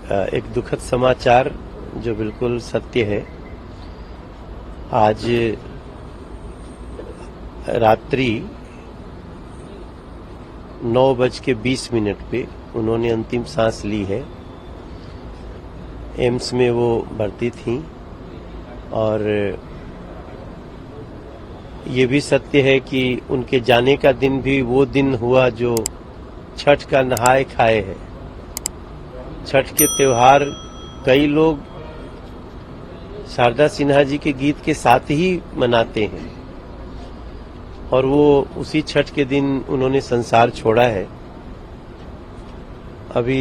एक दुखद समाचार जो बिल्कुल सत्य है। आज रात्रि 9:20 पे उन्होंने अंतिम सांस ली है। एम्स में वो भर्ती थीं और ये भी सत्य है कि उनके जाने का दिन भी वो दिन हुआ जो छठ का नहाए खाए है। छठ के त्योहार कई लोग शारदा सिन्हा जी के गीत के साथ ही मनाते हैं और वो उसी छठ के दिन उन्होंने संसार छोड़ा है। अभी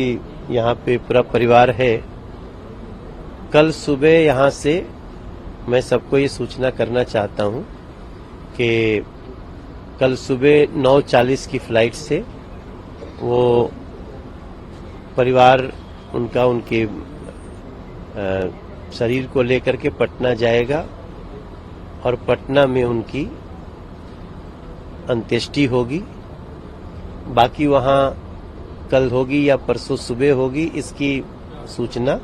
यहाँ पे पूरा परिवार है। कल सुबह यहाँ से मैं सबको ये सूचना करना चाहता हूँ कि कल सुबह 9:40 की फ्लाइट से वो परिवार उनका उनके शरीर को लेकर के पटना जाएगा और पटना में उनकी अंत्येष्टि होगी। बाकी वहाँ कल होगी या परसों सुबह होगी, इसकी सूचना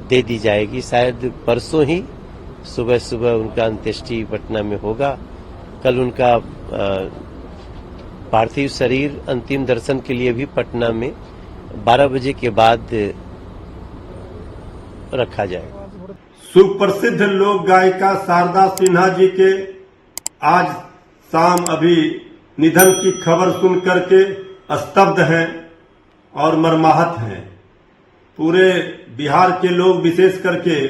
दे दी जाएगी। शायद परसों ही सुबह सुबह उनका अंत्येष्टि पटना में होगा। कल उनका पार्थिव शरीर अंतिम दर्शन के लिए भी पटना में 12 बजे के बाद रखा जाएगा। सुप्रसिद्ध लोक गायिका शारदा सिन्हा जी के आज शाम अभी निधन की खबर सुन करके स्तब्ध हैं और मर्माहत हैं। पूरे बिहार के लोग विशेष करके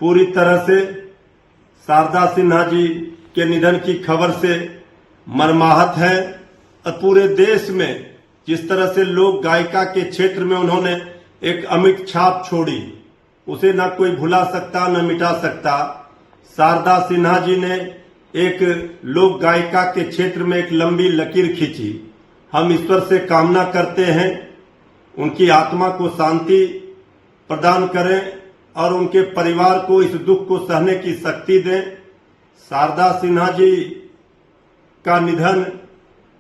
पूरी तरह से शारदा सिन्हा जी के निधन की खबर से मर्माहत है और पूरे देश में जिस तरह से लोक गायिका के क्षेत्र में उन्होंने एक अमिट छाप छोड़ी, उसे न कोई भुला सकता न मिटा सकता। शारदा सिन्हा जी ने एक लोक गायिका के क्षेत्र में एक लंबी लकीर खींची। हम ईश्वर से कामना करते हैं उनकी आत्मा को शांति प्रदान करें और उनके परिवार को इस दुख को सहने की शक्ति दें। शारदा सिन्हा जी का निधन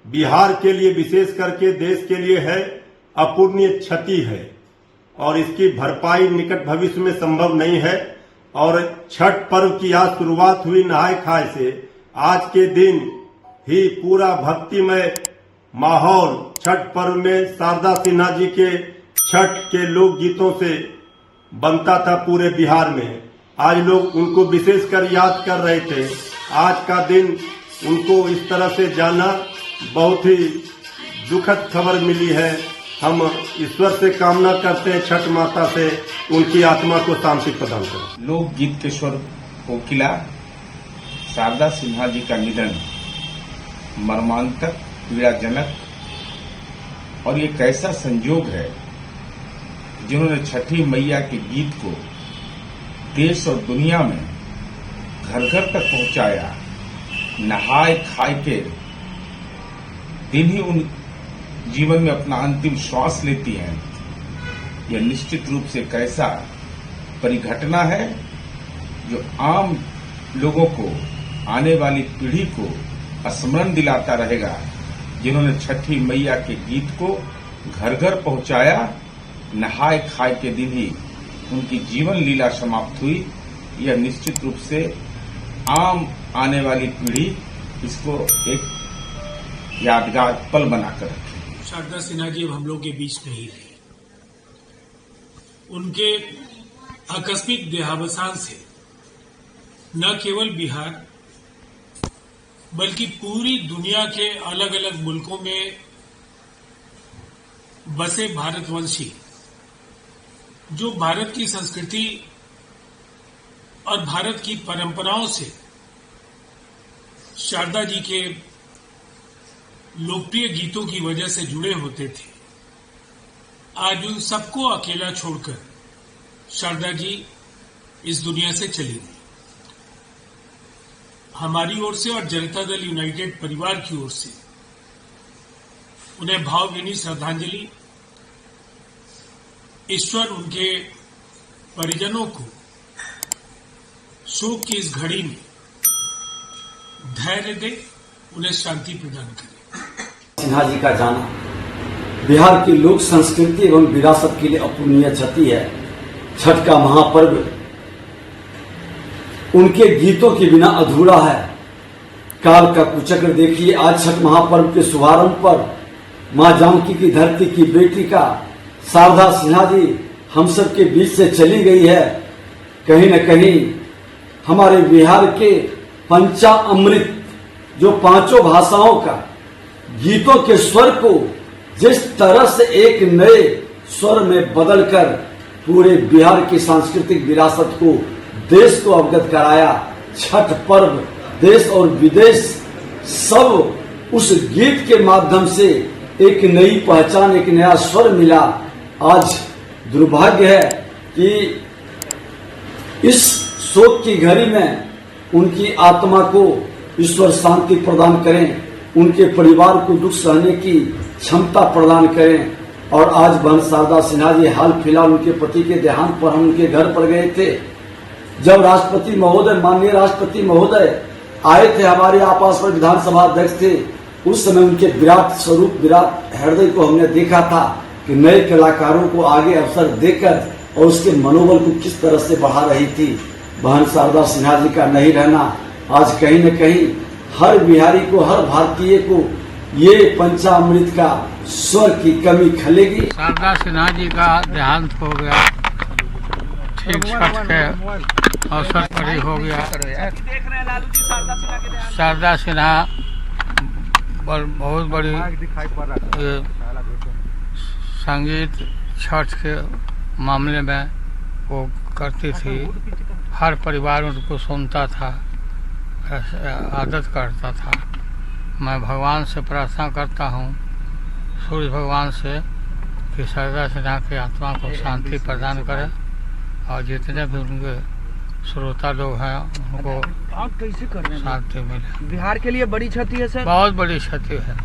बिहार के लिए विशेष करके देश के लिए है अपूर्णीय क्षति है और इसकी भरपाई निकट भविष्य में संभव नहीं है। और छठ पर्व की आज शुरुआत हुई नहाए खाए से। आज के दिन ही पूरा भक्तिमय माहौल छठ पर्व में शारदा सिन्हा जी के छठ के लोक गीतों से बनता था पूरे बिहार में। आज लोग उनको विशेष कर याद कर रहे थे। आज का दिन उनको इस तरह से जाना बहुत ही दुखद खबर मिली है। हम ईश्वर से कामना करते हैं छठ माता से उनकी आत्मा को शांति प्रदान करें। लोक गीत के स्वर कोकिला शारदा सिन्हा जी का निधन मर्मांतक, पीड़ाजनक और ये कैसा संयोग है जिन्होंने छठी मैया के गीत को देश और दुनिया में घर घर तक पहुंचाया। नहाए खाए के दिन ही उन जीवन में अपना अंतिम श्वास लेती हैं। यह निश्चित रूप से कैसा परिघटना है जो आम लोगों को, आने वाली पीढ़ी को स्मरण दिलाता रहेगा, जिन्होंने छठी मैया के गीत को घर घर पहुंचाया। नहाए खाए के दिन ही उनकी जीवन लीला समाप्त हुई। यह निश्चित रूप से आम आने वाली पीढ़ी इसको एक यादगार पल बनाकर रखे। शारदा सिन्हा जी अब हम लोग के बीच नहीं रहे। उनके आकस्मिक देहावसान से न केवल बिहार बल्कि पूरी दुनिया के अलग अलग मुल्कों में बसे भारतवंशी जो भारत की संस्कृति और भारत की परंपराओं से शारदा जी के लोकप्रिय गीतों की वजह से जुड़े होते थे, आज उन सबको अकेला छोड़कर शारदा जी इस दुनिया से चली गई। हमारी ओर से और जनता दल यूनाइटेड परिवार की ओर से उन्हें भावभीनी श्रद्धांजलि। ईश्वर उनके परिजनों को शोक की इस घड़ी में धैर्य दे, उन्हें शांति प्रदान करे। सिन्हा जी का जाना बिहार की लोक संस्कृति एवं विरासत के लिए अपूरणीय क्षति है। छठ का महापर्व उनके गीतों के बिना अधूरा है। काल का कुचक्र देखिए, आज छठ महापर्व के शुभारंभ पर मां जानकी की धरती की बेटी का शारदा सिन्हा जी हम सब के बीच से चली गई है। कहीं न कहीं हमारे बिहार के पंचामृत जो पांचों भाषाओं का गीतों के स्वर को जिस तरह से एक नए स्वर में बदलकर पूरे बिहार की सांस्कृतिक विरासत को देश को अवगत कराया, छठ पर्व देश और विदेश सब उस गीत के माध्यम से एक नई पहचान, एक नया स्वर मिला। आज दुर्भाग्य है कि इस शोक की घड़ी में उनकी आत्मा को ईश्वर शांति प्रदान करें, उनके परिवार को दुख सहने की क्षमता प्रदान करें। और आज बहन शारदा सिन्हा जी हाल फिलहाल उनके पति के देहांत पर हम उनके घर पर गए थे। जब राष्ट्रपति महोदय, माननीय राष्ट्रपति महोदय आए थे, हमारे आपास पर विधानसभा अध्यक्ष थे, उस समय उनके विराट स्वरूप, विराट हृदय को हमने देखा था कि नए कलाकारों को आगे अवसर देकर और उसके मनोबल को किस तरह से बढ़ा रही थी। बहन शारदा सिन्हा जी का नहीं रहना आज कहीं न कहीं हर बिहारी को, हर भारतीय को ये पंचामृत का स्वर की कमी खलेगी। शारदा सिन्हा जी का देहांत हो गया, ठीक छठ के अवसर पर ही हो गया। शारदा सिन्हा बहुत बड़ी संगीत छठ के मामले में वो करती थी। हर परिवार उनको सुनता था, आदत करता था। मैं भगवान से प्रार्थना करता हूँ, सूर्य भगवान से, कि शारदा सिन्हा की आत्मा को शांति प्रदान करे और जितने भी उनके श्रोता लोग हैं उनको आप कैसे कर रहे हैं? शांति मिले। बिहार के लिए बड़ी क्षति है सर, बहुत बड़ी क्षति है।